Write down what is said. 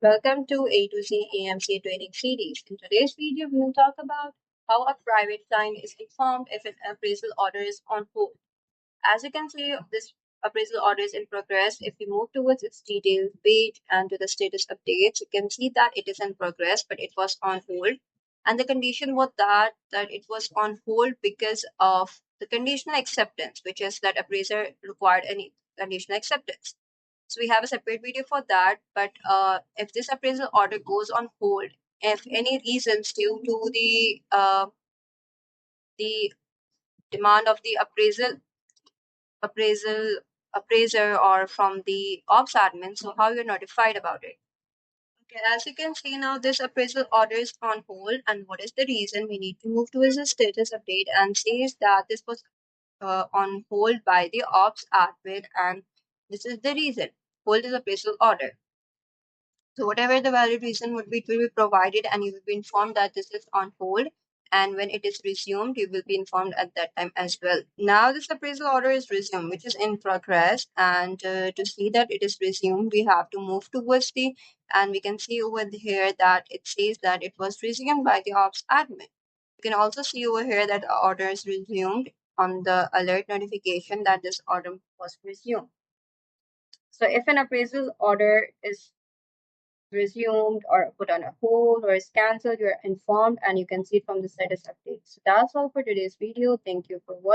Welcome to A2Z AMC Training Series. In today's video, we will talk about how a private client is informed if an appraisal order is on hold. As you can see, this appraisal order is in progress. If we move towards its details page and to the status updates, you can see that it is in progress, but it was on hold. And the condition was that it was on hold because of the conditional acceptance, which is that appraiser required any conditional acceptance. So we have a separate video for that. But if this appraisal order goes on hold, if any reasons due to the demand of the appraisal appraiser or from the ops admin, so how you're notified about it? Okay, as you can see now, this appraisal order is on hold, and what is the reason? We need to move towards the status update and says that this was on hold by the ops admin, and this is the reason. Hold is appraisal order. So whatever the valid reason would be, it will be provided and you will be informed that this is on hold. And when it is resumed, you will be informed at that time as well. Now this appraisal order is resumed, which is in progress. And to see that it is resumed, we have to move towards and we can see over here that it says that it was resumed by the ops admin. You can also see over here that the order is resumed on the alert notification that this order was resumed. So if an appraisal order is resumed or put on a hold or is cancelled, you're informed and you can see it from the status update. So that's all for today's video. Thank you for watching.